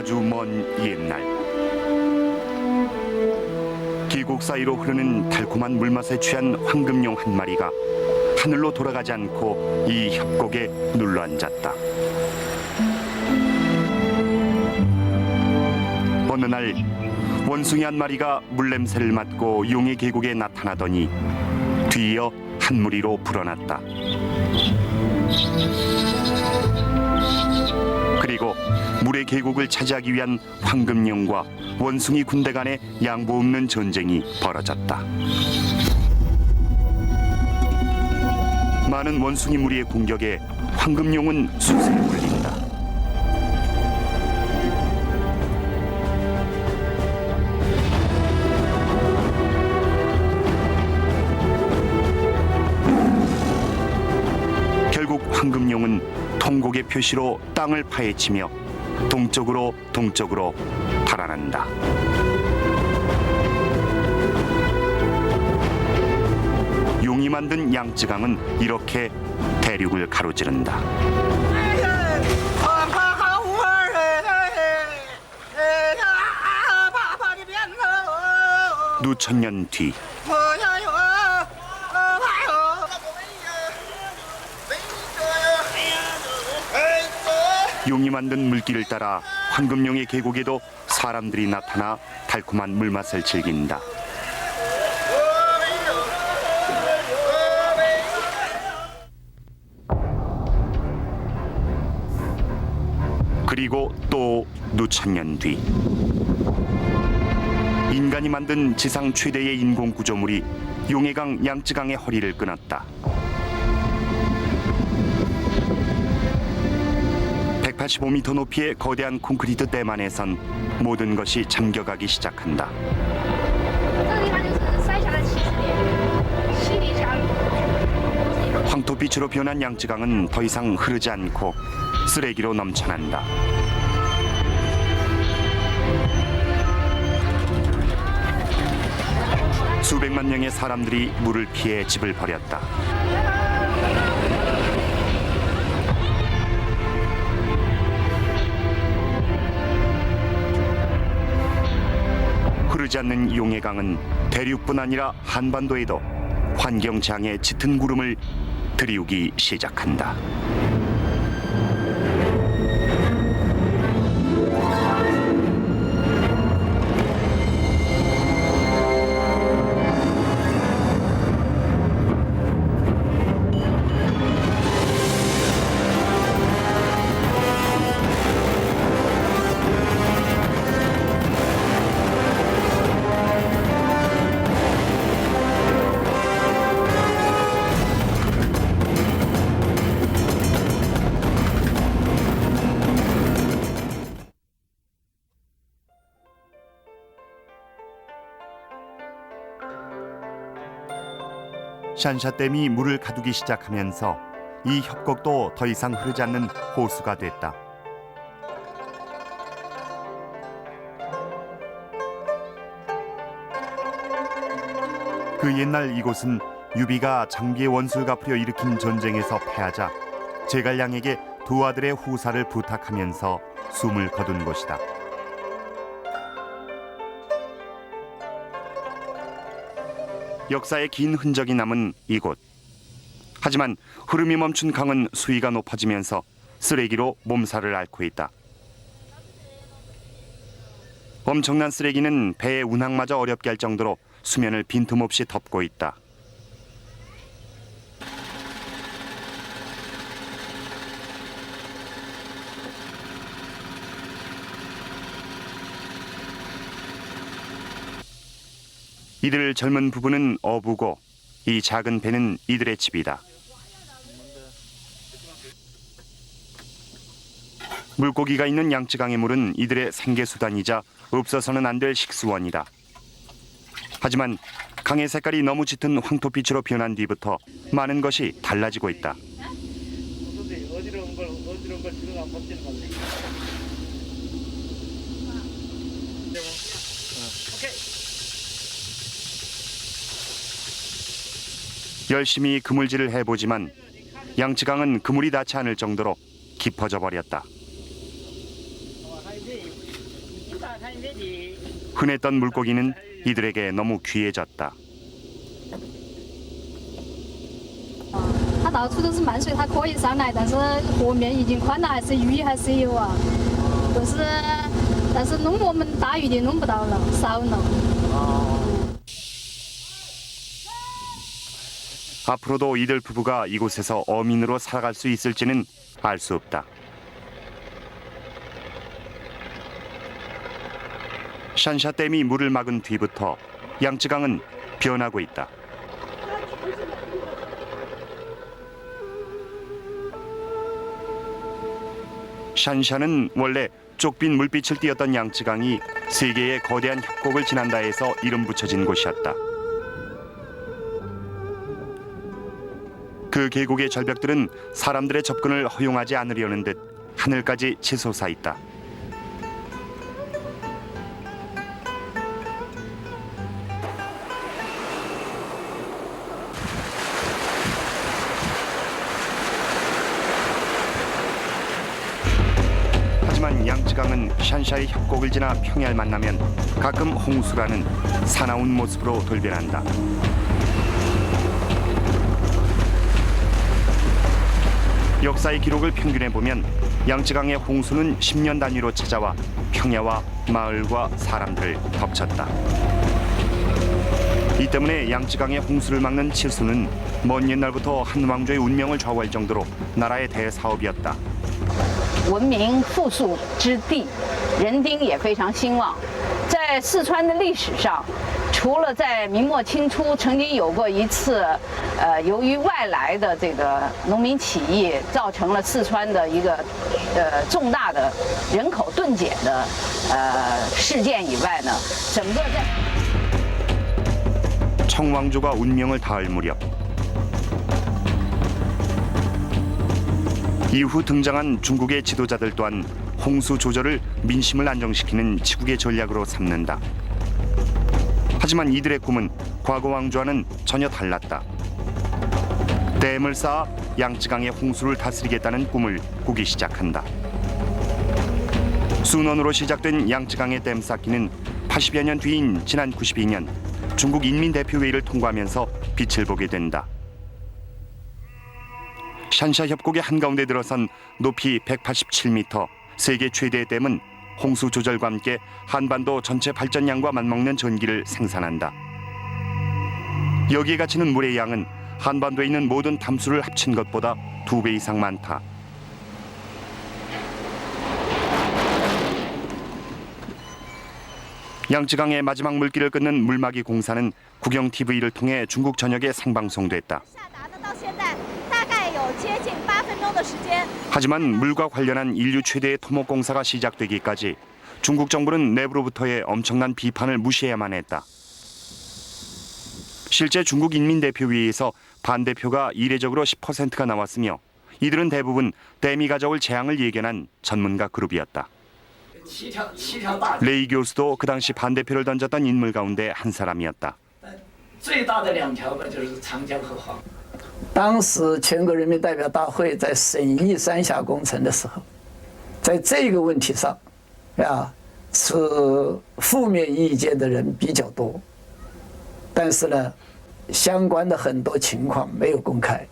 아주 먼 옛날 계곡 사이로 흐르는 달콤한 물맛에 취한 황금용 한 마리가 하늘로 돌아가지 않고 이 협곡에 눌러앉았다. 어느 날 원숭이 한 마리가 물냄새를 맡고 용의 계곡에 나타나더니 뒤이어 한 무리로 불어났다. 그리고 물의 계곡을 차지하기 위한 황금용과 원숭이 군대 간의 양보 없는 전쟁이 벌어졌다. 많은 원숭이 무리의 공격에 황금용은 수세에 몰린다. 결국 황금용은 통곡의 표시로 땅을 파헤치며 동쪽으로 달아난다. 용이 만든 양쯔강은 이렇게 대륙을 가로지른다. 누천년 뒤 용이 만든 물길을 따라 황금용의 계곡에도 사람들이 나타나 달콤한 물맛을 즐긴다. 그리고 또 누천년 뒤 인간이 만든 지상 최대의 인공 구조물이 용해강 양쯔강의 허리를 끊었다. 185m 높이의 거대한 콘크리트 댐 안에선 모든 것이 잠겨가기 시작한다. 황토빛으로 변한 양쯔강은 더 이상 흐르지 않고 쓰레기로 넘쳐난다. 수백만 명의 사람들이 물을 피해 집을 버렸다. 흐르지 않는 용해강은 대륙뿐 아니라 한반도에도 환경장애 짙은 구름을 들이우기 시작한다. 샨샤댐이 물을 가두기 시작하면서 이 협곡도 더 이상 흐르지 않는 호수가 됐다. 그 옛날 이곳은 유비가 장비의 원수를 갚으려 일으킨 전쟁에서 패하자 제갈량에게 두 아들의 후사를 부탁하면서 숨을 거둔 곳이다. 역사의 긴 흔적이 남은 이곳. 하지만 흐름이 멈춘 강은 수위가 높아지면서 쓰레기로 몸살을 앓고 있다. 엄청난 쓰레기는 배의 운항마저 어렵게 할 정도로 수면을 빈틈없이 덮고 있다. 이들 젊은 부부는 어부고 이 작은 배는 이들의 집이다. 물고기가 있는 양쯔강의 물은 이들의 생계수단이자 없어서는 안 될 식수원이다. 하지만 강의 색깔이 너무 짙은 황토빛으로 변한 뒤부터 많은 것이 달라지고 있다. 어지러운 걸 들어가 버티는 건데. 열심히 그물질을 해보지만 양쯔강은 그물이 닿지 않을 정도로 깊어져 버렸다. 흔했던 물고기는 이들에게 너무 귀해졌다. 它到处都是满水，它可以上来，但是河面已经宽了，还是鱼还是有啊，但是弄我们大鱼的弄不到了，少了。 앞으로도 이들 부부가 이곳에서 어민으로 살아갈 수 있을지는 알 수 없다. 샨샤 댐이 물을 막은 뒤부터 양쯔강은 변하고 있다. 샨샤는 원래 쪽빈 물빛을 띠었던 양쯔강이 세계의 거대한 협곡을 지난다 해서 이름 붙여진 곳이었다. 그 계곡의 절벽들은 사람들의 접근을 허용하지 않으려는 듯 하늘까지 치솟아 있다. 하지만 양쯔강은 샨샤의 협곡을 지나 평야를 만나면 가끔 홍수라는 사나운 모습으로 돌변한다. 역사의 기록을 평균해 보면 양쯔강의 홍수는 10년 단위로 찾아와 평야와 마을과 사람들을 덮쳤다. 이 때문에 양쯔강의 홍수를 막는 칠수는 먼 옛날부터 한 왕조의 운명을 좌우할 정도로 나라의 대사업이었다. 文明富庶之地，人丁也非常兴旺。在四川的历史上，除了在明末清初曾经有过一次，由于外来的这个农民起义，造成了四川的一个重大的人口顿减的事件以外呢，整个在 청왕조가 운명을 닿을 무렵 이후 등장한 중국의 지도자들 또한 홍수 조절을 민심을 안정시키는 치국의 전략으로 삼는다. 하지만 이들의 꿈은 과거 왕조와는 전혀 달랐다. 댐을 쌓아 양쯔강의 홍수를 다스리겠다는 꿈을 꾸기 시작한다. 순원으로 시작된 양쯔강의 댐 쌓기는 80여 년 뒤인 지난 92년 중국 인민대표회의를 통과하면서 빛을 보게 된다. 샨샤 협곡의 한가운데 들어선 높이 187m 세계 최대의 댐은 홍수 조절과 함께 한반도 전체 발전량과 맞먹는 전기를 생산한다. 여기에 갇히는 물의 양은 한반도에 있는 모든 담수를 합친 것보다 2배 이상 많다. 양쯔강의 마지막 물길을 끊는 물막이 공사는 국영 TV를 통해 중국 전역에 생방송됐다. 하지만 물과 관련한 인류 최대의 토목 공사가 시작되기까지 중국 정부는 내부로부터의 엄청난 비판을 무시해야만 했다. 실제 중국 인민대표회의에서 반대표가 이례적으로 10%가 나왔으며 이들은 대부분 댐이 가져올 재앙을 예견한 전문가 그룹이었다. 레이 교수도 그 당시 반대표를 던졌던 인물 가운데 한 사람이었다. 当时全国人民代表大会在审议三峡工程的时候，在这个问题上，是负面意见的人比较多，但是呢，相关的很多情况没有公开。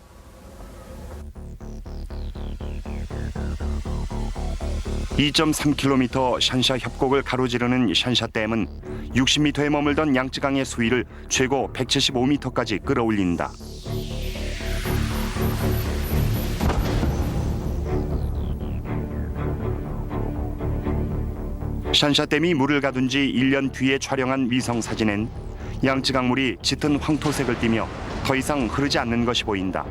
2.3km 샨샤 협곡을 가로지르는 샨샤 댐은 60m에 머물던 양쯔강의 수위를 최고 175m까지 끌어올린다. 샨샤 댐이 물을 가둔 지 1년 뒤에 촬영한 위성 사진엔 양쯔강 물이 짙은 황토색을 띠며 더 이상 흐르지 않는 것이 보인다.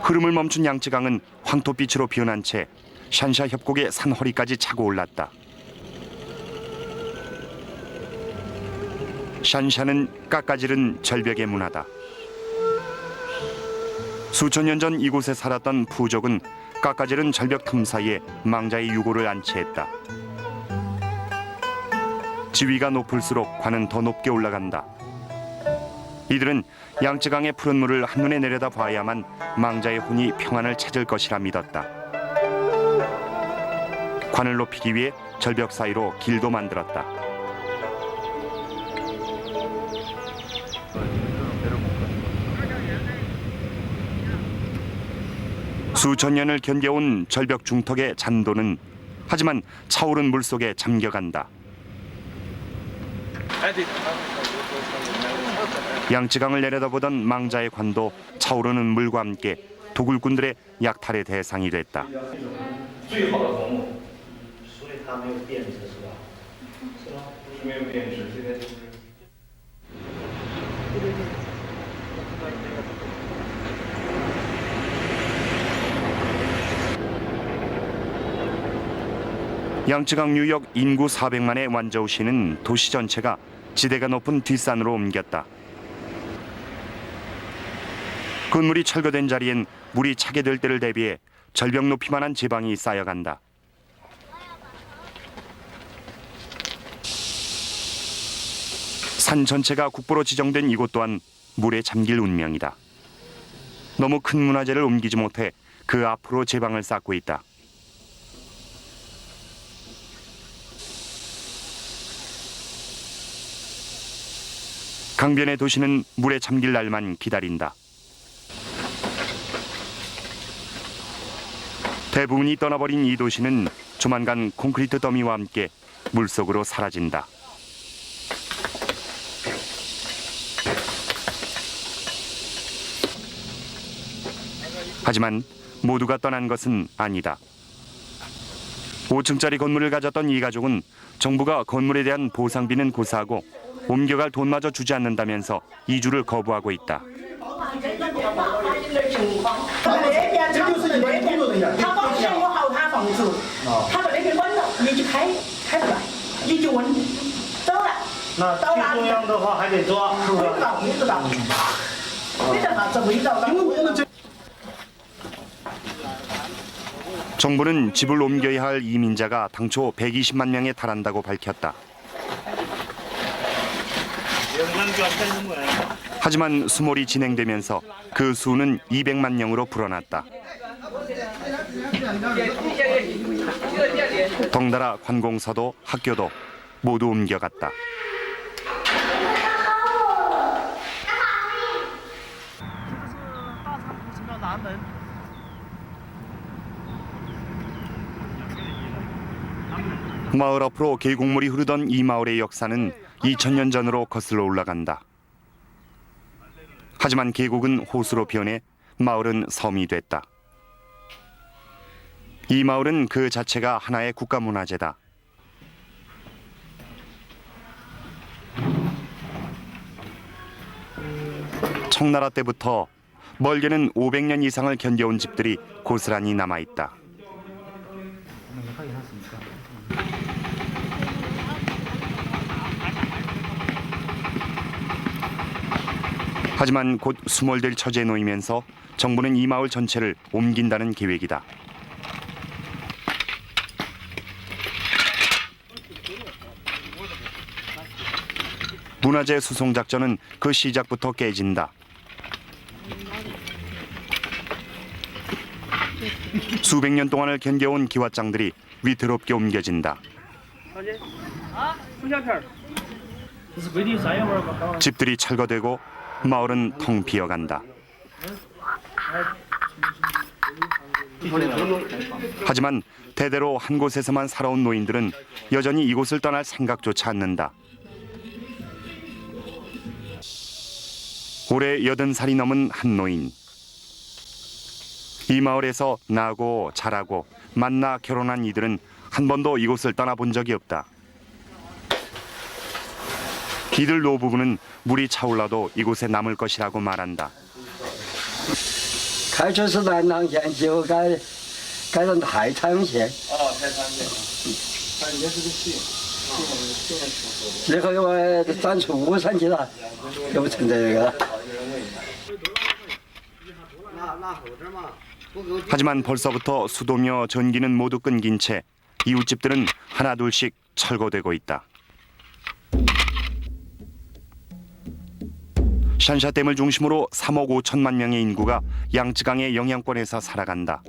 흐름을 멈춘 양쯔강은 황토빛으로 변한 채 샨샤 협곡의 산허리까지 차고 올랐다. 샨샤는 깎아지른 절벽의 문화다. 수천 년 전 이곳에 살았던 부족은 깎아지른 절벽 틈 사이에 망자의 유골을 안치했다. 지위가 높을수록 관은 더 높게 올라간다. 이들은 양쯔강의 푸른 물을 한눈에 내려다 봐야만 망자의 혼이 평안을 찾을 것이라 믿었다. 관을 높이기 위해 절벽 사이로 길도 만들었다. 수천 년을 견뎌온 절벽 중턱의 잔도는 하지만 차오른 물 속에 잠겨간다. 양쯔강을 내려다보던 망자의 관도 차오르는 물과 함께 도굴꾼들의 약탈의 대상이 됐다. 最好的坟墓，所以它没有变质是吧？是吧？没有变质，这个就是。 양쯔강 유역 인구 400만의 완저우시는 도시 전체가 지대가 높은 뒷산으로 옮겼다. 건물이 철거된 자리엔 물이 차게 될 때를 대비해 절벽 높이만한 제방이 쌓여간다. 산 전체가 국보로 지정된 이곳 또한 물에 잠길 운명이다. 너무 큰 문화재를 옮기지 못해 그 앞으로 제방을 쌓고 있다. 강변의 도시는 물에 잠길 날만 기다린다. 대부분이 떠나버린 이 도시는 조만간 콘크리트 더미와 함께 물속으로 사라진다. 하지만 모두가 떠난 것은 아니다. 5층짜리 건물을 가졌던 이 가족은 정부가 건물에 대한 보상비는 고사하고 옮겨갈 돈마저 주지 않는다면서 이주를 거부하고 있다. 정부는 집을 옮겨야 할 이민자가 당초 120만 명에 달한다고 밝혔다. 하지만 수몰이 진행되면서 그 수는 200만 명으로 불어났다. 덩달아 관공서도 학교도 모두 옮겨갔다. 마을 앞으로 계곡물이 흐르던 이 마을의 역사는 2000년 전으로 거슬러 올라간다. 하지만 계곡은 호수로 변해 마을은 섬이 됐다. 이 마을은 그 자체가 하나의 국가문화재다. 청나라 때부터 멀게는 500년 이상을 견뎌온 집들이 고스란히 남아있다. 하지만 곧 수몰될 처지에 놓이면서 정부는 이 마을 전체를 옮긴다는 계획이다. 문화재 수송 작전은 그 시작부터 깨진다. 수백 년 동안을 견뎌온 기와장들이 위태롭게 옮겨진다. 집들이 철거되고 마을은 텅 비어간다. 하지만 대대로 한 곳에서만 살아온 노인들은 여전히 이곳을 떠날 생각조차 않는다. 올해 80살이 넘은 한 노인. 이 마을에서 나고 자라고 만나 결혼한 이들은 한 번도 이곳을 떠나본 적이 없다. 이들 노부부는 물이 차올라도 이곳에 남을 것이라고 말한다. 开始是南塘县，结果改成太仓县。太仓县，它应该是个县。然后又长出巫山去了，又成这个。 하지만 벌써부터 수도며 전기는 모두 끊긴 채 이웃집들은 하나둘씩 철거되고 있다. 샨샤댐을 중심으로 3억 5천만 명의 인구가 양쯔강의 영향권에서 살아간다.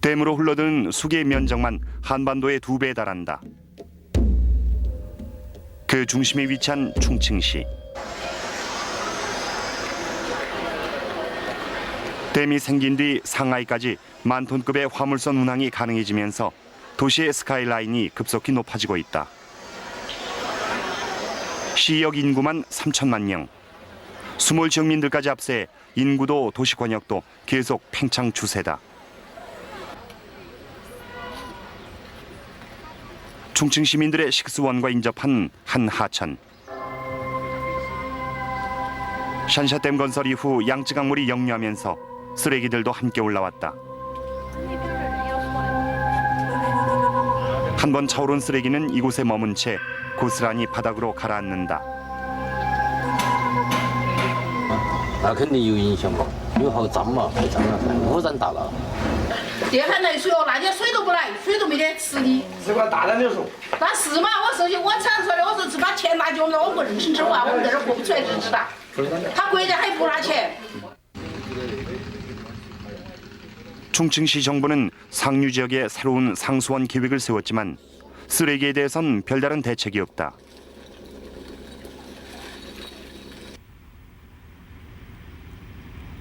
댐으로 흘러드는 수계의 면적만 한반도의 2배에 달한다. 그 중심에 위치한 충칭시. 댐이 생긴 뒤 상하이까지 만 톤급의 화물선 운항이 가능해지면서 도시의 스카이라인이 급속히 높아지고 있다. 시역 인구만 3천만 명. 수몰 지역민들까지 앞세 인구도 도시 권역도 계속 팽창 추세다. 충칭 시민들의 식수원과 인접한 한 하천. 샨샤댐 건설 이후 양쯔 강물이 역류하면서 쓰레기들도 함께 올라왔다. 한 번 차오른 쓰레기는 이곳에 머문 채 고스란히 바닥으로 가라앉는다. 那肯定有影响吧，因为好脏嘛，太脏了，污染大了。电饭来水哦，那点水都不来，水都没得吃的。只管大胆的说。那是嘛？我说句，我产出来的，我说只把钱拿进我们我个人吃完，我们在这过不出来日子的。他国家还不拿钱。 충칭시 정부는 상류 지역에 새로운 상수원 계획을 세웠지만 쓰레기에 대해선 별다른 대책이 없다.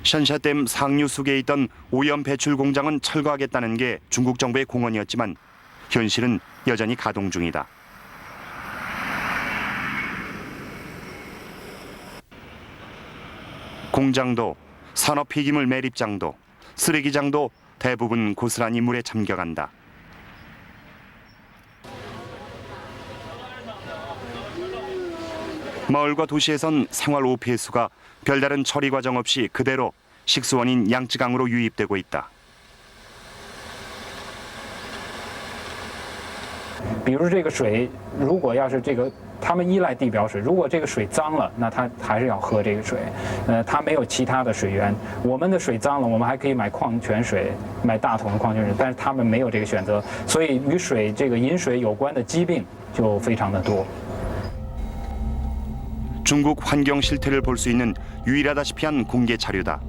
샨샤댐 상류 수계에 있던 오염 배출 공장은 철거하겠다는 게 중국 정부의 공언이었지만 현실은 여전히 가동 중이다. 공장도 산업 폐기물 매립장도 쓰레기장도 대부분 고스란히 물에 잠겨간다. 마을과 도시에선 생활 오폐수가 별다른 처리 과정 없이 그대로 식수원인 양쯔강으로 유입되고 있다. 比如这个水，如果要是这个他们依赖地表水，如果这个水脏了，那他还是要喝这个水。它没有其他的水源。我们的水脏了，我们还可以买矿泉水，买大桶的矿泉水，但是他们没有这个选择，所以与水这个饮水有关的疾病就非常的多。 중국 환경 실태를 볼 수 있는 유일하다시피 한 공개 자료다.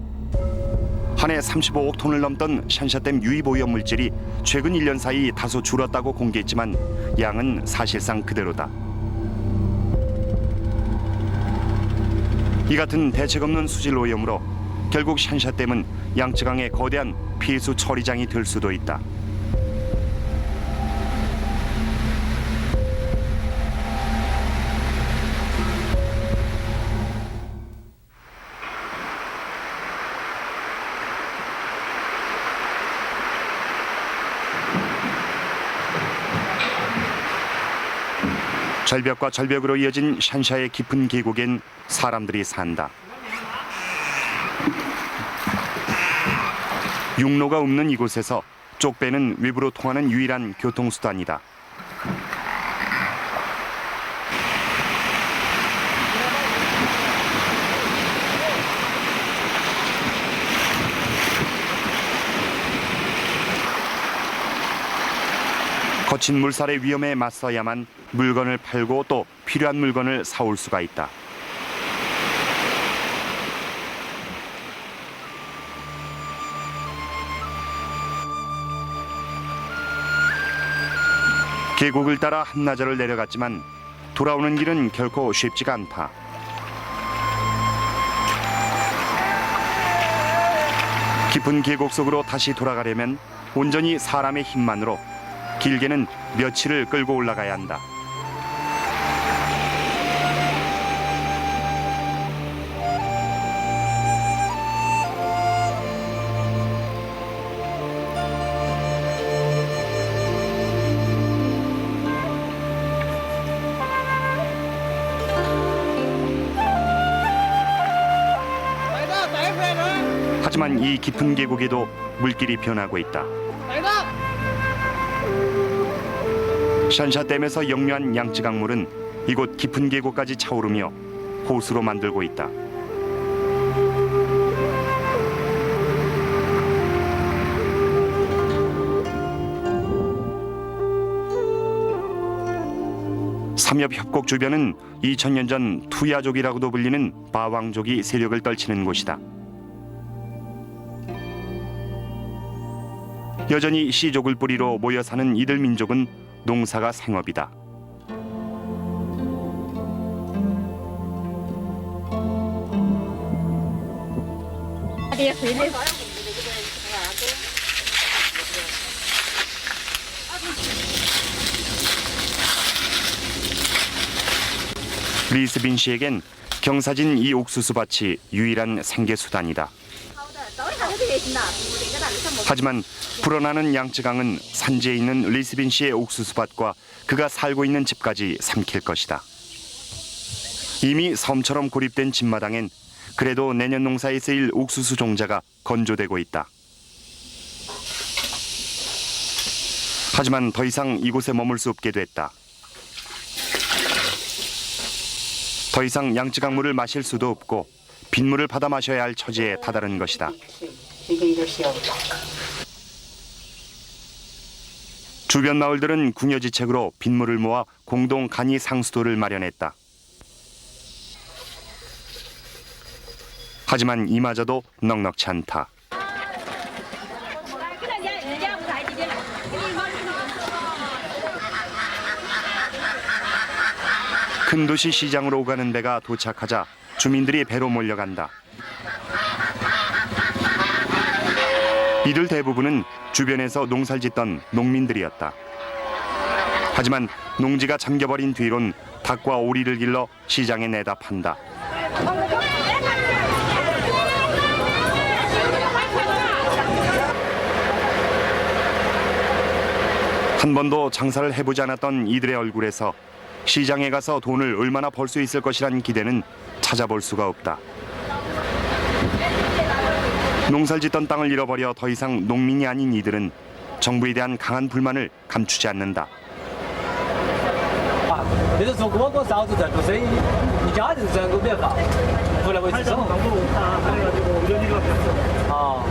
한 해 35억 톤을 넘던 샨샤댐 유입 오염 물질이 최근 1년 사이 다소 줄었다고 공개했지만 양은 사실상 그대로다. 이 같은 대책 없는 수질 오염으로 결국 샨샤댐은 양쯔강의 거대한 폐수 처리장이 될 수도 있다. 절벽과 절벽으로 이어진 샨샤의 깊은 계곡엔 사람들이 산다. 육로가 없는 이곳에서 쪽배는 외부로 통하는 유일한 교통수단이다. 거친 물살의 위험에 맞서야만 물건을 팔고 또 필요한 물건을 사올 수가 있다. 계곡을 따라 한나절을 내려갔지만 돌아오는 길은 결코 쉽지가 않다. 깊은 계곡 속으로 다시 돌아가려면 온전히 사람의 힘만으로 길게는 며칠을 끌고 올라가야 한다. 하지만 이 깊은 계곡에도 물길이 변하고 있다. 샨샤댐에서 역류한 양쯔강물은 이곳 깊은 계곡까지 차오르며 호수로 만들고 있다. 삼엽협곡 주변은 2000년 전 투야족이라고도 불리는 바왕족이 세력을 떨치는 곳이다. 여전히 씨족을 뿌리로 모여 사는 이들 민족은 농사가 생업이다. 리스빈 씨에겐 경사진 이 옥수수 밭이 유일한 생계 수단이다. 하지만 불어나는 양쯔강은 산지에 있는 리스빈 씨의 옥수수 밭과 그가 살고 있는 집까지 삼킬 것이다. 이미 섬처럼 고립된 집마당엔 그래도 내년 농사에 쓰일 옥수수 종자가 건조되고 있다. 하지만 더 이상 이곳에 머물 수 없게 됐다. 더 이상 양쯔강 물을 마실 수도 없고 빗물을 받아 마셔야 할 처지에 다다른 것이다. 주변 마을들은 궁여지책으로 빗물을 모아 공동 간이 상수도를 마련했다. 하지만 이마저도 넉넉치 않다. 큰 도시 시장으로 오가는 배가 도착하자 주민들이 배로 몰려간다. 이들 대부분은 주변에서 농사를 짓던 농민들이었다. 하지만 농지가 잠겨버린 뒤론 닭과 오리를 길러 시장에 내다 판다. 한 번도 장사를 해보지 않았던 이들의 얼굴에서 시장에 가서 돈을 얼마나 벌 수 있을 것이란 기대는 찾아볼 수가 없다. 농사를 짓던 땅을 잃어버려 더 이상 농민이 아닌 이들은 정부에 대한 강한 불만을 감추지 않는다. 你是从我哥嫂子这做生意，你家人这个没法，回来为自生。啊，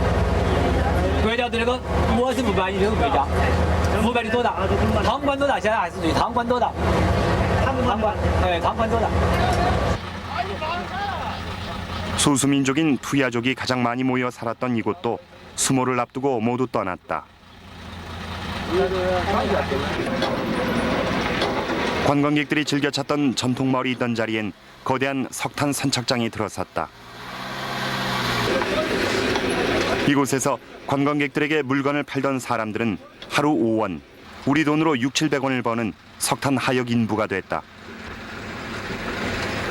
国家对那个我是不满意的，国家腐败的多大，贪官多大，现在还是对贪官多大，贪官，哎，贪官多大。 소수민족인 투야족이 가장 많이 모여 살았던 이곳도 수모를 앞두고 모두 떠났다. 관광객들이 즐겨 찾던 전통마을이 있던 자리엔 거대한 석탄 선착장이 들어섰다. 이곳에서 관광객들에게 물건을 팔던 사람들은 하루 5원, 우리 돈으로 600~700원을 버는 석탄 하역 인부가 됐다.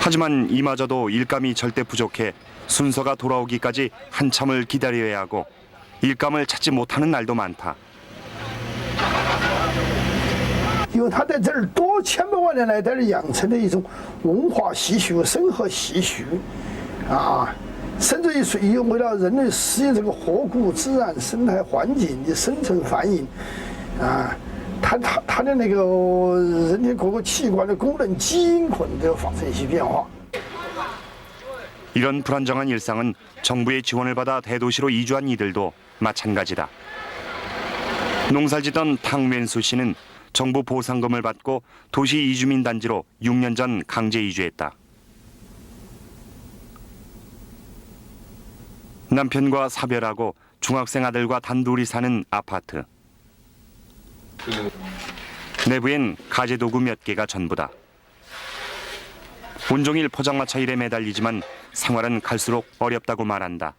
하지만 이마저도 일감이 절대 부족해 순서가 돌아오기까지 한참을 기다려야 하고 일감을 찾지 못하는 날도 많다. 因为它在这儿多千百万年来在这儿养成的一种文化习俗、生活习俗，啊，甚至于是为了人类适应这个河谷自然生态环境的生存繁衍，啊，它的那个人体各个器官的功能、基因可能都要发生一些变化。 이런 불안정한 일상은 정부의 지원을 받아 대도시로 이주한 이들도 마찬가지다. 농사짓던 탕웬수 씨는 정부 보상금을 받고 도시 이주민 단지로 6년 전 강제 이주했다. 남편과 사별하고 중학생 아들과 단둘이 사는 아파트. 내부엔 가재도구 몇 개가 전부다. 온종일 포장마차 일에 매달리지만 생활은 갈수록 어렵다고 말한다.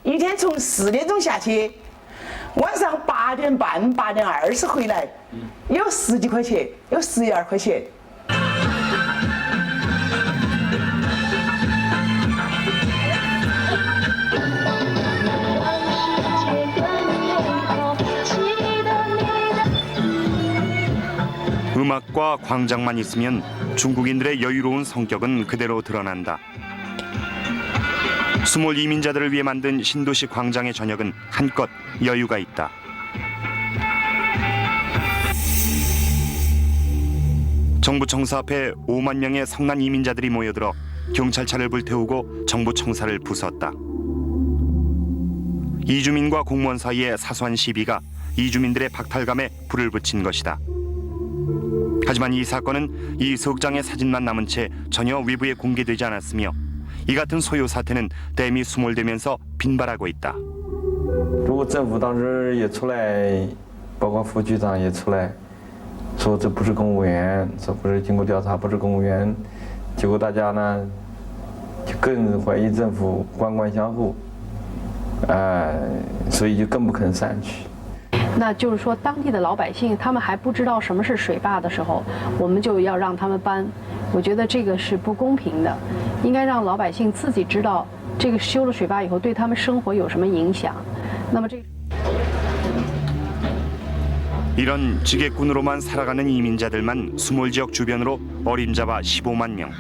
一天从4点钟下去，晚上8点半、8点20回来，有10几块钱，有12块钱。 음악과 광장만 있으면 중국인들의 여유로운 성격은 그대로 드러난다. 수몰 이민자들을 위해 만든 신도시 광장의 저녁은 한껏 여유가 있다. 정부 청사 앞에 5만 명의 성난 이민자들이 모여들어 경찰차를 불태우고 정부 청사를 부쉈다. 이주민과 공무원 사이의 사소한 시비가 이주민들의 박탈감에 불을 붙인 것이다. 하지만 이 사건은 이 석 장의 사진만 남은 채 전혀 외부에 공개되지 않았으며 이 같은 소요 사태는 댐이 수몰되면서 빈발하고 있다. 如果政府当时也出来，包括副局长也出来，说这不是公务员，这不是经过调查不是公务员，结果大家呢就更怀疑政府官官相护，所以就更不肯散去。那就是说，当地的老百姓他们还不知道什么是水坝的时候，我们就要让他们搬，我觉得这个是不公平的，应该让老百姓自己知道这个修了水坝以后对他们生活有什么影响。那么这。 이런 지게꾼으로만 살아가는 이민자들만 수몰 지역 주변으로 어림잡아 15만 명.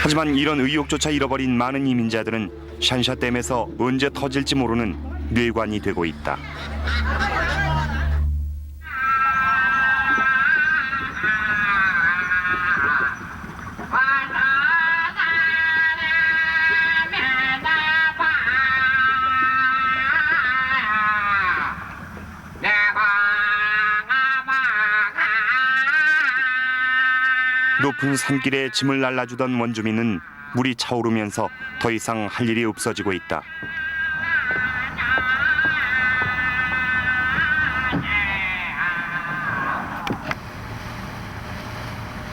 하지만 이런 의욕조차 잃어버린 많은 이민자들은 샨샤댐에서 언제 터질지 모르는 뇌관이 되고 있다. 높은 산길에 짐을 날라주던 원주민은 물이 차오르면서 더 이상 할 일이 없어지고 있다.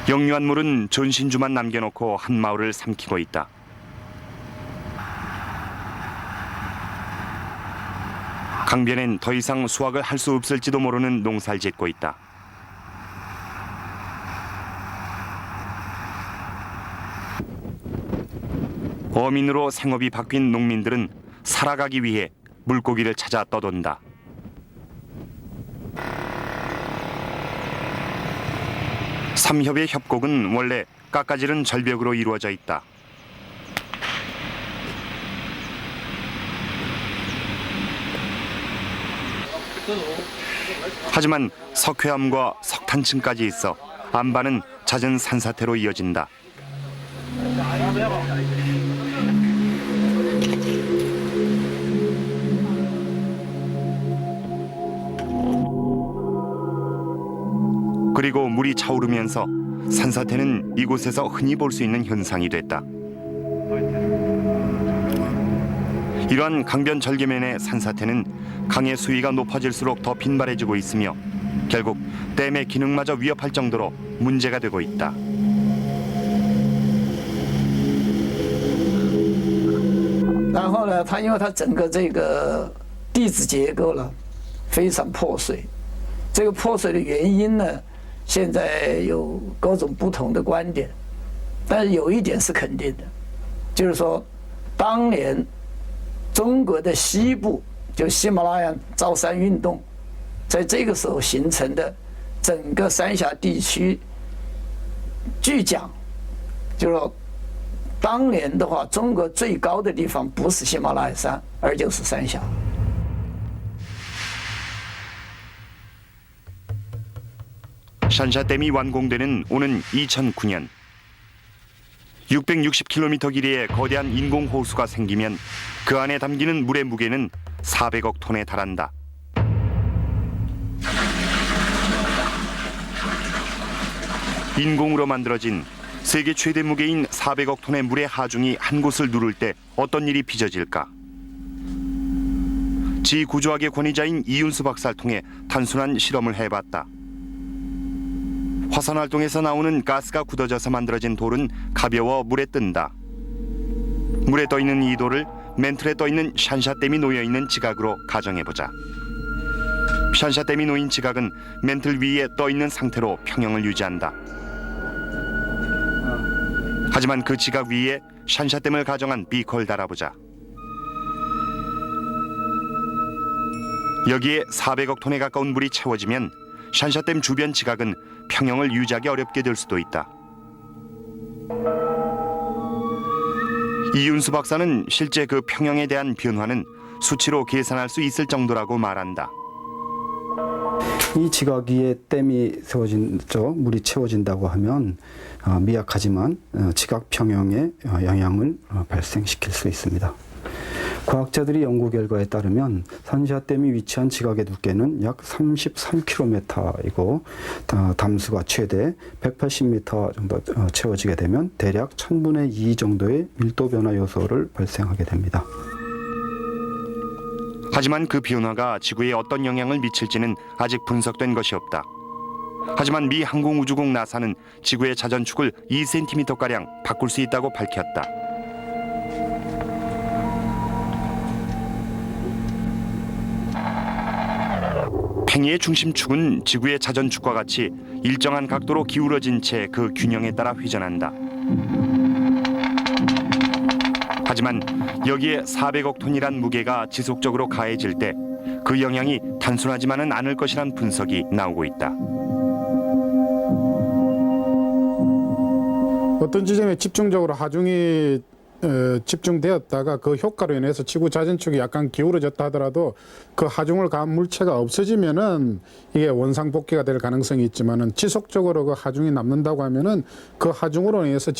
역류한 물은 전신주만 남겨놓고 한 마을을 삼키고 있다. 강변엔 더 이상 수확을 할 수 없을지도 모르는 농사를 짓고 있다. 어민으로 생업이 바뀐 농민들은 살아가기 위해 물고기를 찾아 떠돈다. 삼협의 협곡은 원래 깎아지른 절벽으로 이루어져 있다. 하지만 석회암과 석탄층까지 있어 안반은 잦은 산사태로 이어진다. 그리고 물이 차오르면서 산사태는 이곳에서 흔히 볼 수 있는 현상이 됐다. 이러한 강변 절개면의 산사태는 강의 수위가 높아질수록 더 빈발해지고 있으며 결국 댐의 기능마저 위협할 정도로 문제가 되고 있다. 然后呢，它因为它整个这个地质结构呢非常破碎，这个破碎的原因呢，现在有各种不同的观点，但是有一点是肯定的，就是说，当年中国的西部就喜马拉雅造山运动，在这个时候形成的整个三峡地区，据讲，就是说。 当年的话，中国最高的地方不是喜马拉雅山，而就是三峡。 샨샤댐이 완공되는 오는 2009년 660km 길이의 거대한 인공 호수가 생기면 그 안에 담기는 물의 무게는 400억 톤에 달한다. 인공으로 만들어진 세계 최대 무게인 400억 톤의 물의 하중이 한 곳을 누를 때 어떤 일이 빚어질까? 지구조학의 권위자인 이윤수 박사를 통해 단순한 실험을 해봤다. 화산 활동에서 나오는 가스가 굳어져서 만들어진 돌은 가벼워 물에 뜬다. 물에 떠있는 이 돌을 멘틀에 떠있는 샨샤댐이 놓여있는 지각으로 가정해보자. 샨샤댐이 놓인 지각은 멘틀 위에 떠있는 상태로 평형을 유지한다. 하지만 그 지각 위에 샨샤댐을 가정한 비커를 달아보자. 여기에 400억 톤에 가까운 물이 채워지면 샨샤댐 주변 지각은 평형을 유지하기 어렵게 될 수도 있다. 이윤수 박사는 실제 그 평형에 대한 변화는 수치로 계산할 수 있을 정도라고 말한다. 이 지각 위에 댐이 세워진죠. 물이 채워진다고 하면 미약하지만 지각 평형에 영향을 발생시킬 수 있습니다. 과학자들이 연구 결과에 따르면 산샤댐이 위치한 지각의 두께는 약 33km이고 담수가 최대 180m 정도 채워지게 되면 대략 1000분의 2 정도의 밀도 변화 요소를 발생하게 됩니다. 하지만 그 변화가 지구에 어떤 영향을 미칠지는 아직 분석된 것이 없다. 하지만 미 항공우주국 나사는 지구의 자전축을 2cm가량 바꿀 수 있다고 밝혔다. 팽이의 중심축은 지구의 자전축과 같이 일정한 각도로 기울어진 채 그 균형에 따라 회전한다. 하지만 여기에 400억 톤이란 무게가 지속적으로 가해질 때 그 영향이 단순하지만은 않을 것이란 분석이 나오고 있다. 어떤 지점에 집중적으로 하중이 집중되었다가 그 효과로 인해서 지구 자전축이 약간 기울어졌다 하더라도 그 하중을 가한 물체가 없어지면은 이게 원상복귀가 될 가능성이 있지만은 지속적으로 그 하중이 남는다고 하면은 그 하중으로 인해서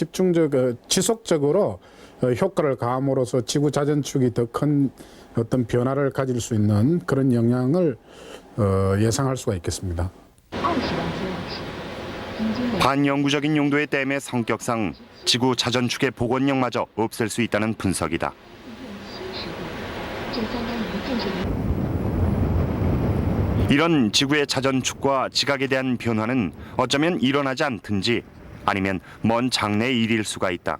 지속적으로 효과를 가함으로써 지구 자전축이 더 큰 어떤 변화를 가질 수 있는 그런 영향을 예상할 수가 있겠습니다. 반영구적인 용도의 댐의 성격상 지구 자전축의 복원력마저 없앨 수 있다는 분석이다. 이런 지구의 자전축과 지각에 대한 변화는 어쩌면 일어나지 않든지 아니면 먼 장래의 일일 수가 있다.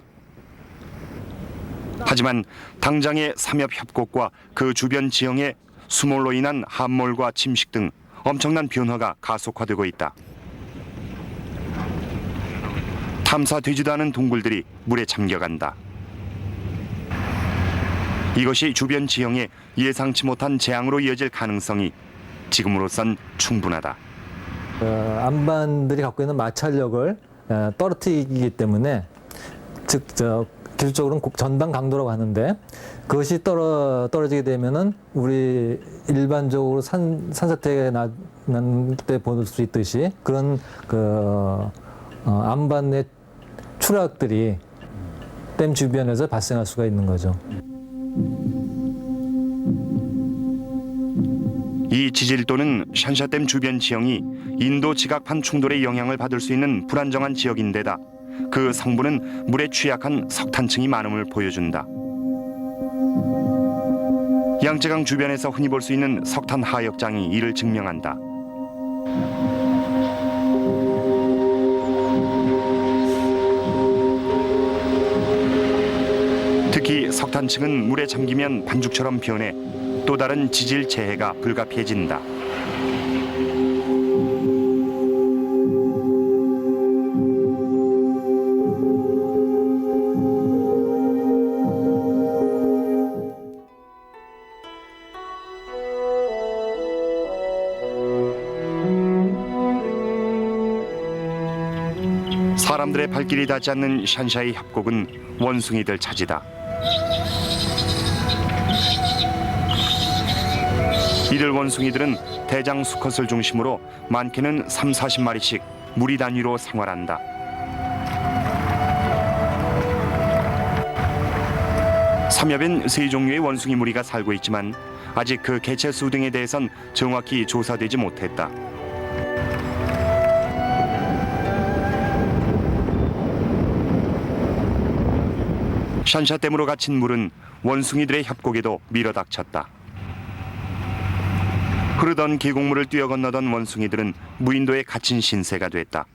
하지만 당장의 삼엽협곡과 그 주변 지형의 수몰로 인한 함몰과 침식 등 엄청난 변화가 가속화되고 있다. 탐사되지도 않은 동굴들이 물에 잠겨간다. 이것이 주변 지형에 예상치 못한 재앙으로 이어질 가능성이 지금으로선 충분하다. 안반들이 갖고 있는 마찰력을 떨어뜨리기 때문에 기술적으로는 전방 강도라고 하는데 그것이 떨어지게 되면은 우리 일반적으로 산사태가 날 때 볼 수 있듯이 그런 안반의 추락들이 댐 주변에서 발생할 수가 있는 거죠. 이 지질도는 샨샤댐 주변 지형이 인도 지각판 충돌의 영향을 받을 수 있는 불안정한 지역인데다 그 성분은 물에 취약한 석탄층이 많음을 보여준다. 양쯔강 주변에서 흔히 볼 수 있는 석탄 하역장이 이를 증명한다. 특히 석탄층은 물에 잠기면 반죽처럼 변해 또 다른 지질 재해가 불가피해진다. 사람들의 발길이 닿지 않는 샨샤이 협곡은 원숭이들 차지다. 이들 원숭이들은 대장 수컷을 중심으로 많게는 30-40마리씩 무리 단위로 생활한다. 삼엽엔 3종류의 원숭이 무리가 살고 있지만 아직 그 개체 수 등에 대해선 정확히 조사되지 못했다. 샨샤댐으로 갇힌 물은 원숭이들의 협곡에도 밀어닥쳤다. 흐르던 계곡물을 뛰어건너던 원숭이들은 무인도에 갇힌 신세가 됐다.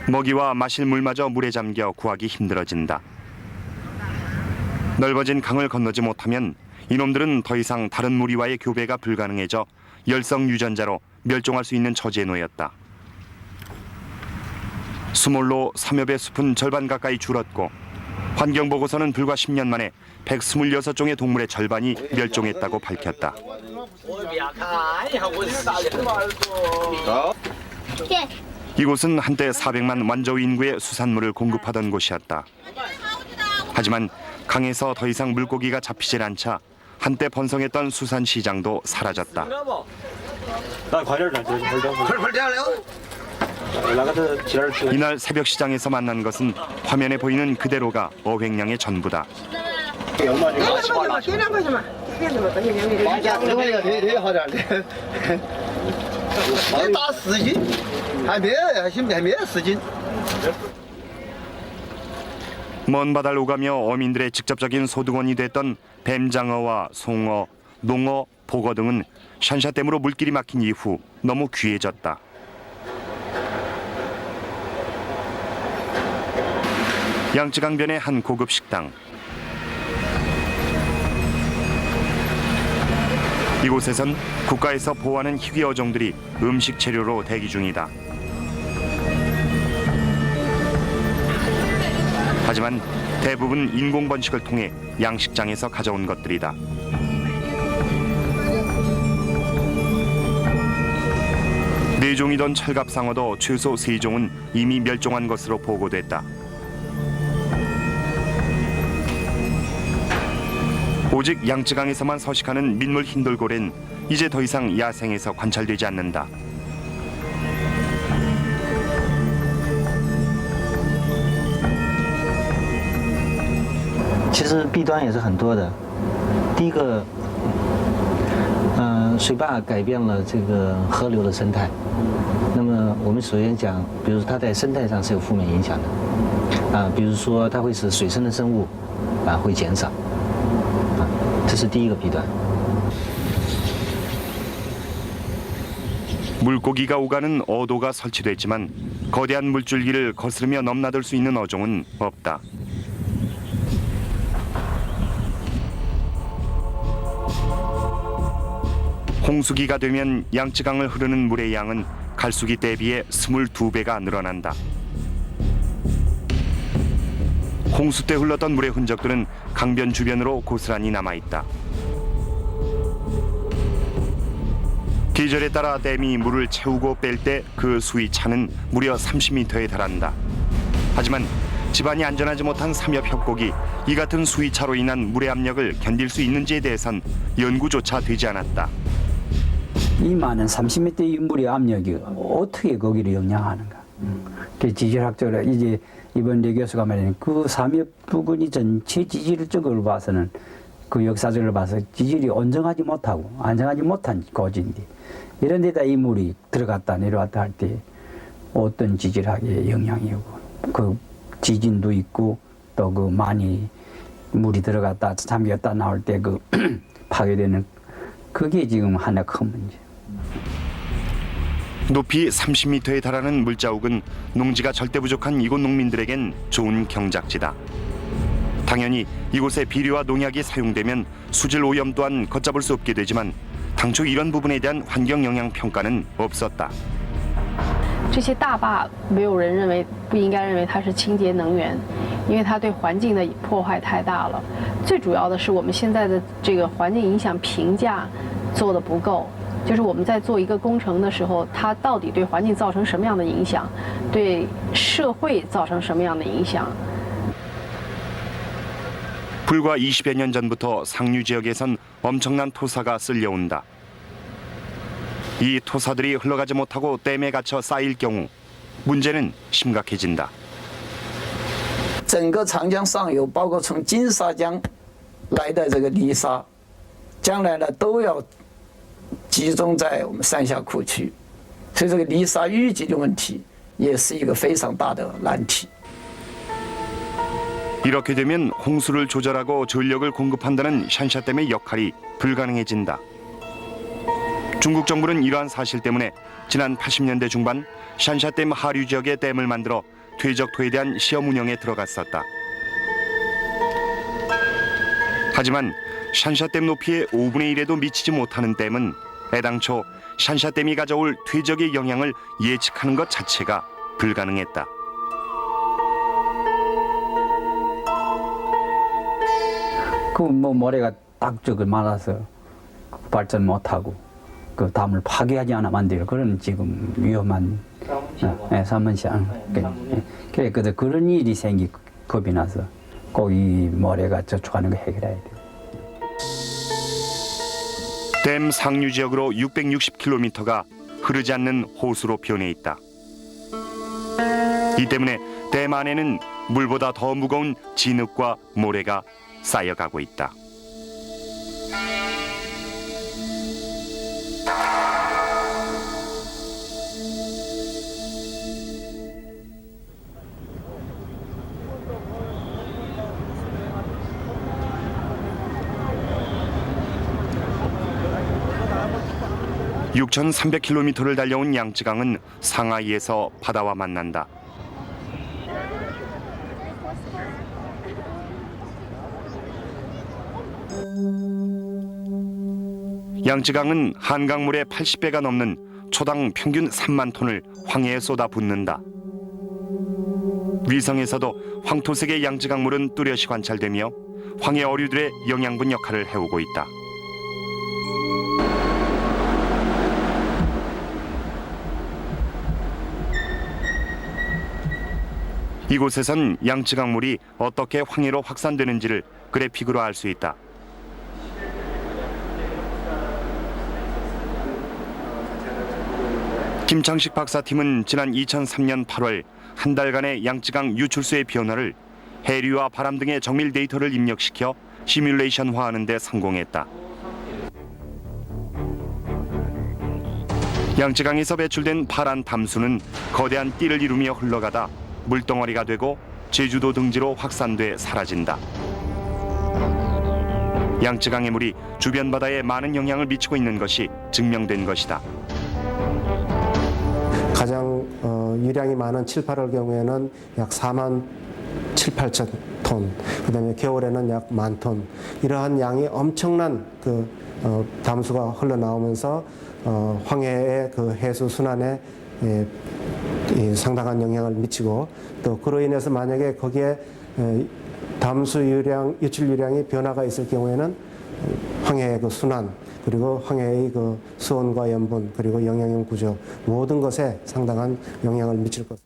먹이와 마실 물마저 물에 잠겨 구하기 힘들어진다. 넓어진 강을 건너지 못하면 이놈들은 더 이상 다른 무리와의 교배가 불가능해져 열성 유전자로 멸종할 수 있는 처지에 놓였다. 수몰로 삼엽의 숲은 절반 가까이 줄었고 환경보고서는 불과 10년 만에 126종의 동물의 절반이 멸종했다고 밝혔다. 이곳은 한때 400만 완저우 인구의 수산물을 공급하던 곳이었다. 하지만 강에서 더 이상 물고기가 잡히질 않자 한때 번성했던 수산 시장도 사라졌다. 이날 새벽 시장에서 만난 것은 화면에 보이는 그대로가 어획량의 전부다. 给我们给2块钱嘛，给2块钱嘛，给2块钱嘛，八价10块钱的好点的，没打10斤，还没10斤。 먼 바다를 오가며 어민들의 직접적인 소득원이 됐던 뱀장어와 송어, 농어, 복어 등은 샨샤댐으로 물길이 막힌 이후 너무 귀해졌다. 양쯔강변의 한 고급 식당. 이곳에선 국가에서 보호하는 희귀 어종들이 음식 재료로 대기 중이다. 하지만 대부분 인공 번식을 통해 양식장에서 가져온 것들이다. 네 종이던 철갑상어도 최소 3종은 이미 멸종한 것으로 보고됐다. 오직 양쯔강에서만 서식하는 민물 흰돌고래는 이제 더 이상 야생에서 관찰되지 않는다. 其实弊端也是很多的。第一个，水坝改变了这个河流的生态。那么我们首先讲，比如它在生态上是有负面影响的，比如说它会使水生的生物会减少，这是第一个弊端。 물고기가 오가는 어도가 설치됐지만 거대한 물줄기를 거스르며 넘나들 수 있는 어종은 없다. 홍수기가 되면 양쯔강을 흐르는 물의 양은 갈수기 대비해 22배가 늘어난다. 홍수 때 흘렀던 물의 흔적들은 강변 주변으로 고스란히 남아있다. 계절에 따라 댐이 물을 채우고 뺄 때 그 수위 차는 무려 30m에 달한다. 하지만 집안이 안전하지 못한 삼엽 협곡이 이 같은 수위 차로 인한 물의 압력을 견딜 수 있는지에 대해선 연구조차 되지 않았다. 이 많은 30m의 물의 압력이 어떻게 거기를 영향하는가? 그 지질학적으로 이제 이번 내 교수가 말하는 그 삼엽 부근이 전체 지질적으로 봐서는 그 역사적으로 봐서 지질이 온정하지 못하고 안정하지 못한 고지인데 이런 데다 이 물이 들어갔다 내려왔다 할 때 어떤 지질학의 영향이 오고 그 지진도 있고 또 그 많이 물이 들어갔다 잠겼다 나올 때 그 파괴되는 그게 지금 하나 큰 문제. 높이 30m에 달하는 물자욱은 농지가 절대 부족한 이곳 농민들에겐 좋은 경작지다. 당연히 이곳에 비료와 농약이 사용되면 수질 오염 또한 걷잡을 수 없게 되지만 당초 이런 부분에 대한 환경 영향 평가는 없었다. 这些大坝没有人认为不应该认为它是清洁能源，因为它对环境的破坏太大了。最主要的是我们现在的这个环境影响评价做得不够，就是我们在做一个工程的时候，它到底对环境造成什么样的影响，对社会造成什么样的影响。 불과 20여 년 전부터 상류 지역에선 엄청난 토사가 쓸려온다. 이 토사들이 흘러가지 못하고 댐에 갇혀 쌓일 경우 문제는 심각해진다. 整个长江上游，包括从金沙江来的这个泥沙，将来呢都要集中在我们三峡库区，所以这个泥沙淤积的问题也是一个非常大的难题。 이렇게 되면 홍수를 조절하고 전력을 공급한다는 샨샤댐의 역할이 불가능해진다. 중국 정부는 이러한 사실 때문에 지난 80년대 중반 샨샤댐 하류 지역에 댐을 만들어 퇴적토에 대한 시험 운영에 들어갔었다. 하지만 샨샤댐 높이의 5분의 1에도 미치지 못하는 댐은 애당초 샨샤댐이 가져올 퇴적의 영향을 예측하는 것 자체가 불가능했다. 그 뭐 모래가 딱 저거 말아서 발전 못하고 그 담을 파괴하지 않으면 안 돼요. 그런 지금 위험한 산문시장. 그래 그런 일이 생기 겁이 나서 꼭 이 모래가 저축하는 거 해결해야 돼요. 댐 상류 지역으로 660km가 흐르지 않는 호수로 변해 있다. 이 때문에 댐 안에는 물보다 더 무거운 진흙과 모래가 쌓여가고 있다. (6,300km를) 달려온 양쯔강은 상하이에서 바다와 만난다. 양쯔강은 한강물의 80배가 넘는 초당 평균 3만 톤을 황해에 쏟아붓는다. 위성에서도 황토색의 양쯔강물은 뚜렷이 관찰되며 황해 어류들의 영양분 역할을 해오고 있다. 이곳에선 양쯔강물이 어떻게 황해로 확산되는지를 그래픽으로 알 수 있다. 김창식 박사팀은 지난 2003년 8월 한 달간의 양쯔강 유출수의 변화를 해류와 바람 등의 정밀 데이터를 입력시켜 시뮬레이션화하는 데 성공했다. 양쯔강에서 배출된 파란 담수는 거대한 띠를 이루며 흘러가다 물덩어리가 되고 제주도 등지로 확산돼 사라진다. 양쯔강의 물이 주변 바다에 많은 영향을 미치고 있는 것이 증명된 것이다. 가장 유량이 많은 7, 8월 경우에는 약 4만 7, 8천 톤, 그다음에 겨울에는 약 1만 톤. 이러한 양이 엄청난 담수가 흘러나오면서 황해의 그 해수 순환에 상당한 영향을 미치고, 또 그로 인해서 만약에 거기에 담수 유량, 유출 유량이 변화가 있을 경우에는 황해의 그 순환, 그리고 황해의 그 수온과 염분, 그리고 영양용 구조 모든 것에 상당한 영향을 미칠 것.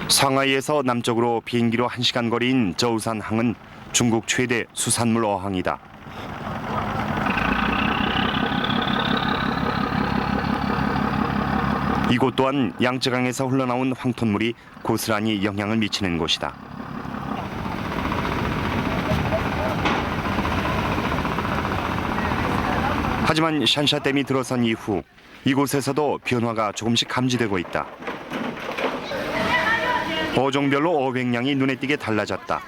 상하이에서 남쪽으로 비행기로 1시간 거리인 저우산항은 중국 최대 수산물 어항이다. 이곳 또한 양쯔강에서 흘러나온 황토물이 고스란히 영향을 미치는 곳이다. 하지만 샨샤댐이 들어선 이후 이곳에서도 변화가 조금씩 감지되고 있다. 어종별로 어획량이 눈에 띄게 달라졌다.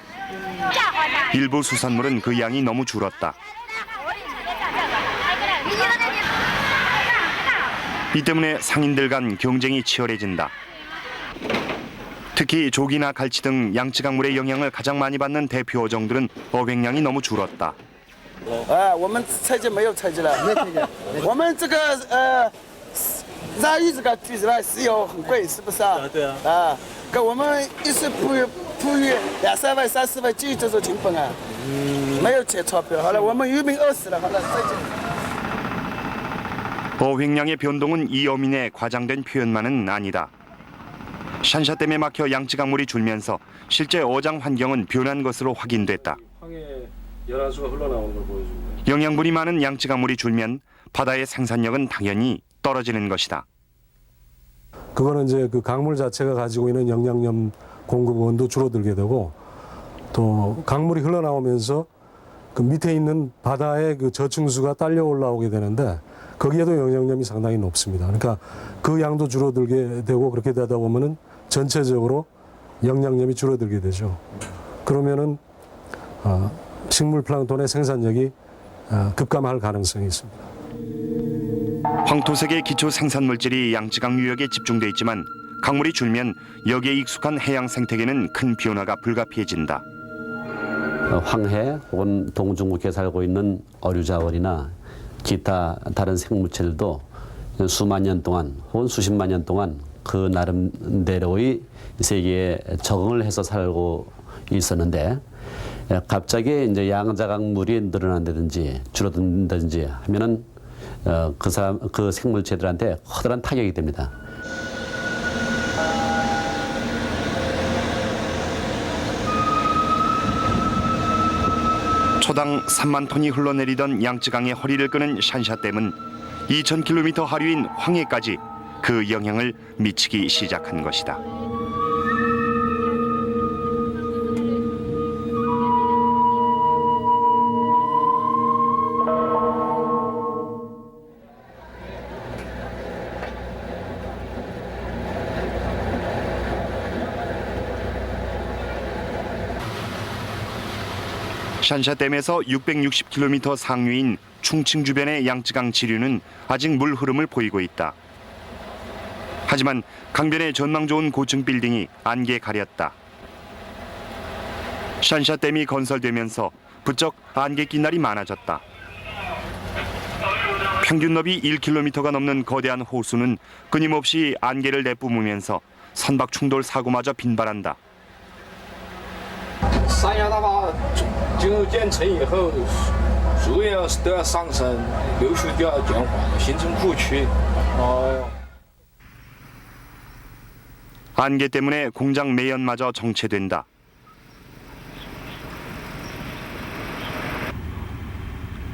일부 수산물은 그 양이 너무 줄었다. 이 때문에 상인들 간 경쟁이 치열해진다. 특히 조기나 갈치 등 양쯔강물의 영향을 가장 많이 받는 대표 어종들은 어획량이 너무 줄었다. 我们采集没有采集了，没采集。我们这个燃鱼这个鱼是吧，石油很贵，是不是啊？对啊。啊，跟我们一次捕鱼2、3万、30万就这种成本啊，没有钱钞票。好了，我们渔民饿死了，好了，再见。 어획량의 변동은 이 어민의 과장된 표현만은 아니다. 샨샤댐에 막혀 양쯔강물이 줄면서 실제 어장 환경은 변한 것으로 확인됐다. 열한수가 흘러나오는 걸 보여주고. 영양분이 많은 양쯔강물이 줄면 바다의 생산력은 당연히 떨어지는 것이다. 그거는 이제 그 강물 자체가 가지고 있는 영양염 공급원도 줄어들게 되고, 또 강물이 흘러나오면서 그 밑에 있는 바다의 그 저층수가 딸려 올라오게 되는데 거기에도 영양염이 상당히 높습니다. 그러니까 그 양도 줄어들게 되고, 그렇게 되다 보면은 전체적으로 영양염이 줄어들게 되죠. 그러면은 식물 플랑톤의 생산력이 급감할 가능성이 있습니다. 황토색의 기초 생산물질이 양쯔강 유역에 집중돼 있지만 강물이 줄면 여기에 익숙한 해양 생태계는 큰 변화가 불가피해진다. 황해 혹은 동중국에 살고 있는 어류 자원이나 기타 다른 생물체들도 수만 년 동안 혹은 수십만 년 동안 그 나름대로의 세계에 적응을 해서 살고 있었는데, 갑자기 이제 양자강물이 늘어난다든지 줄어든다든지 하면은 그 생물체들한테 커다란 타격이 됩니다. 초당 3만 톤이 흘러내리던 양쯔강의 허리를 끄는 샨샤댐은 2,000km 하류인 황해까지 그 영향을 미치기 시작한 것이다. 샨샤댐에서 660km 상류인 충칭 주변의 양쯔강 지류는 아직 물 흐름을 보이고 있다. 하지만 강변의 전망 좋은 고층 빌딩이 안개에 가렸다. 샨샤댐이 건설되면서 부쩍 안개 낀 날이 많아졌다. 평균 너비 1km가 넘는 거대한 호수는 끊임없이 안개를 내뿜으면서 선박 충돌 사고마저 빈발한다. 三峡大坝进入建成以后，水位都要上升，流速就要减缓，形成库区。 안개 때문에 공장 매연마저 정체된다.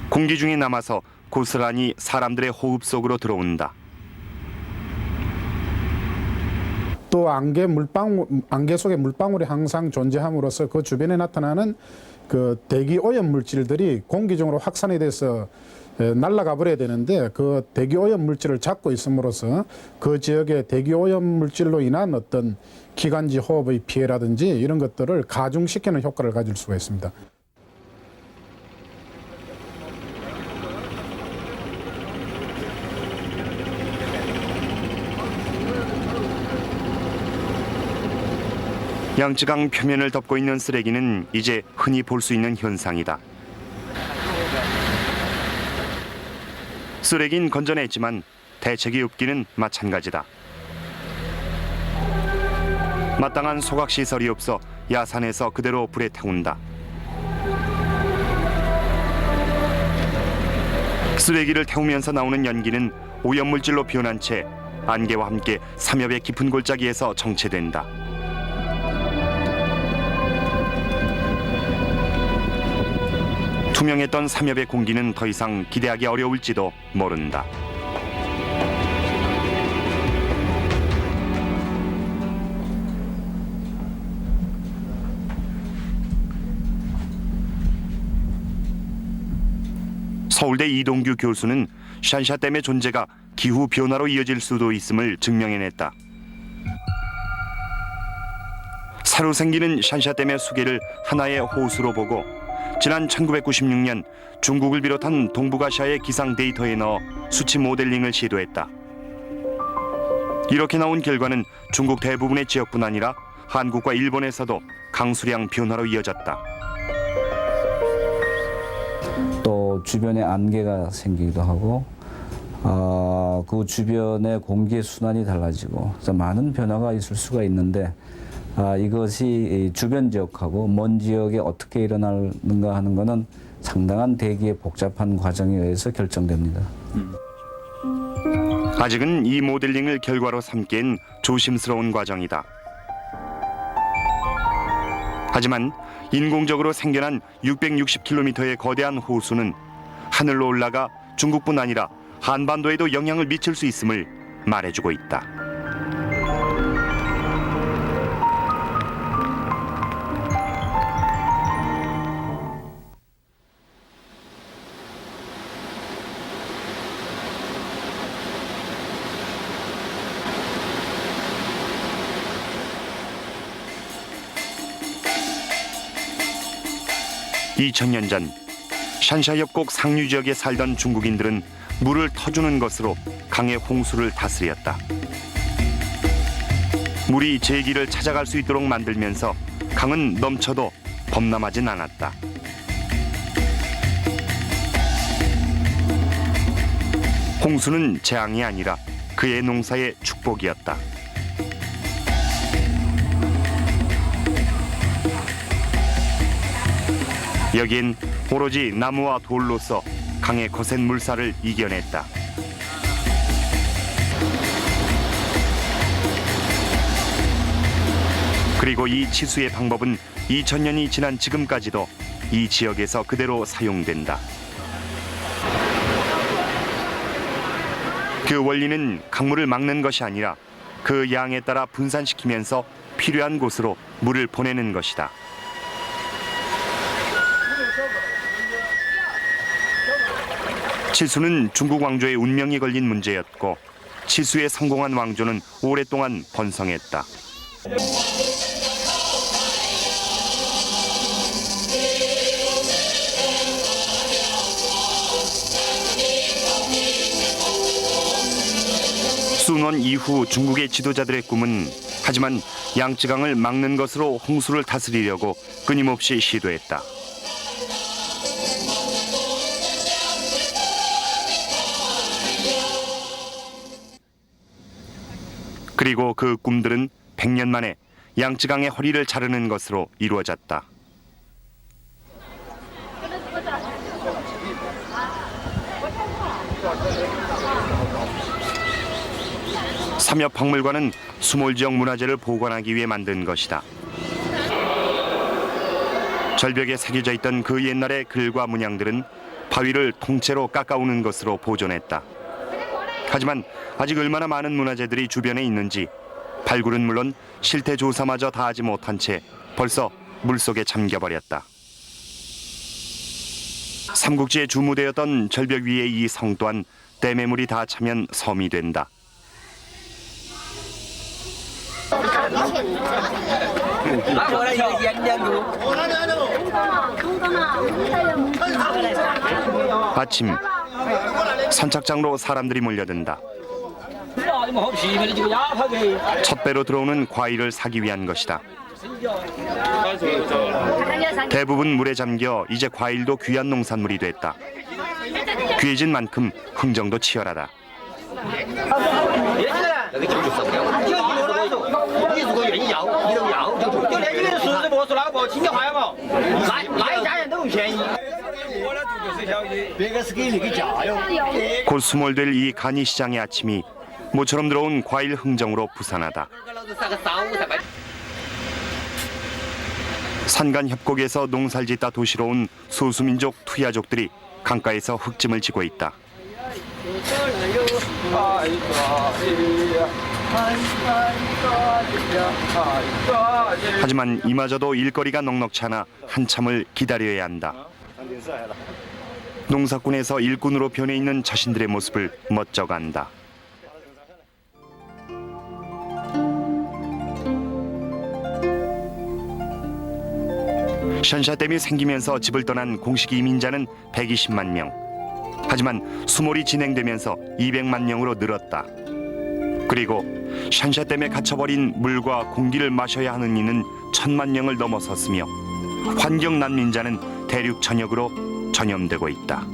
공기 중에 남아서 고스란히 사람들의 호흡 속으로 들어온다. 또 안개 속에 물방울이 항상 존재함으로써 그 주변에 나타나는 그 대기 오염 물질들이 공기 중으로 확산이 돼서 날아가 버려야 되는데 그 대기 오염 물질을 잡고 있음으로써 그 지역의 대기 오염 물질로 인한 어떤 기관지 호흡의 피해라든지 이런 것들을 가중시키는 효과를 가질 수가 있습니다. 양쯔강 표면을 덮고 있는 쓰레기는 이제 흔히 볼 수 있는 현상이다. 쓰레기는 건져냈지만 대책이 없기는 마찬가지다. 마땅한 소각시설이 없어 야산에서 그대로 불에 태운다. 쓰레기를 태우면서 나오는 연기는 오염물질로 변한 채 안개와 함께 삼엽의 깊은 골짜기에서 정체된다. 투명했던 삼엽의 공기는 더 이상 기대하기 어려울지도 모른다. 서울대 이동규 교수는 샨샤댐의 존재가 기후 변화로 이어질 수도 있음을 증명해냈다. 새로 생기는 샨샤댐의 수계를 하나의 호수로 보고 지난 1996년 중국을 비롯한 동북아시아의 기상 데이터에 넣어 수치 모델링을 시도했다. 이렇게 나온 결과는 중국 대부분의 지역뿐 아니라 한국과 일본에서도 강수량 변화로 이어졌다. 또 주변에 안개가 생기기도 하고 그 주변의 공기의 순환이 달라지고 그래서 많은 변화가 있을 수가 있는데 이것이 주변 지역하고 먼 지역에 어떻게 일어나는가 하는 것은 상당한 대기의 복잡한 과정에 의해서 결정됩니다. 아직은 이 모델링을 결과로 삼기엔 조심스러운 과정이다. 하지만 인공적으로 생겨난 660km의 거대한 호수는 하늘로 올라가 중국뿐 아니라 한반도에도 영향을 미칠 수 있음을 말해주고 있다. (2000년) 전 샨샤 협곡 상류 지역에 살던 중국인들은 물을 터주는 것으로 강의 홍수를 다스렸다. 물이 제기를 찾아갈 수 있도록 만들면서 강은 넘쳐도 범람하진 않았다. 홍수는 재앙이 아니라 그의 농사의 축복이었다. 여긴 오로지 나무와 돌로서 강의 거센 물살을 이겨냈다. 그리고 이 치수의 방법은 2000년이 지난 지금까지도 이 지역에서 그대로 사용된다. 그 원리는 강물을 막는 것이 아니라 그 양에 따라 분산시키면서 필요한 곳으로 물을 보내는 것이다. 치수는 중국 왕조의 운명이 걸린 문제였고 치수에 성공한 왕조는 오랫동안 번성했다. 창원 이후 중국의 지도자들의 꿈은 하지만 양쯔강을 막는 것으로 홍수를 다스리려고 끊임없이 시도했다. 그리고 그 꿈들은 100년 만에 양쯔강의 허리를 자르는 것으로 이루어졌다. 삼엽박물관은 수몰지역 문화재를 보관하기 위해 만든 것이다. 절벽에 새겨져 있던 그 옛날의 글과 문양들은 바위를 통째로 깎아오는 것으로 보존했다. 하지만 아직 얼마나 많은 문화재들이 주변에 있는지 발굴은 물론 실태 조사마저 다 하지 못한 채 벌써 물속에 잠겨버렸다. 삼국지의 주무대였던 절벽 위의 이 성 또한 댐의 물이 다 차면 섬이 된다. 아침, 선착장으로 사람들이 몰려든다. 첫 배로 들어오는 과일을 사기 위한 것이다. 대부분 물에 잠겨 이제 과일도 귀한 농산물이 됐다. 귀해진 만큼 흥정도 치열하다. 곧 수몰될 이 간이 시장의 아침이 모처럼 들어온 과일 흥정으로 부산하다. 산간 협곡에서 농사짓다 도시로 온 소수민족 투야족들이 강가에서 흙짐을 지고 있다. 하지만 이마저도 일거리가 넉넉치 않아 한참을 기다려야 한다. 농사꾼에서 일꾼으로 변해 있는 자신들의 모습을 멋져간다. 샨샤댐이 생기면서 집을 떠난 공식 이민자는 120만 명. 하지만 수몰이 진행되면서 200만 명으로 늘었다. 그리고 샨샤댐에 갇혀버린 물과 공기를 마셔야 하는 이는 1000만 명을 넘어섰으며 환경 난민자는 대륙 전역으로 전염되고 있다.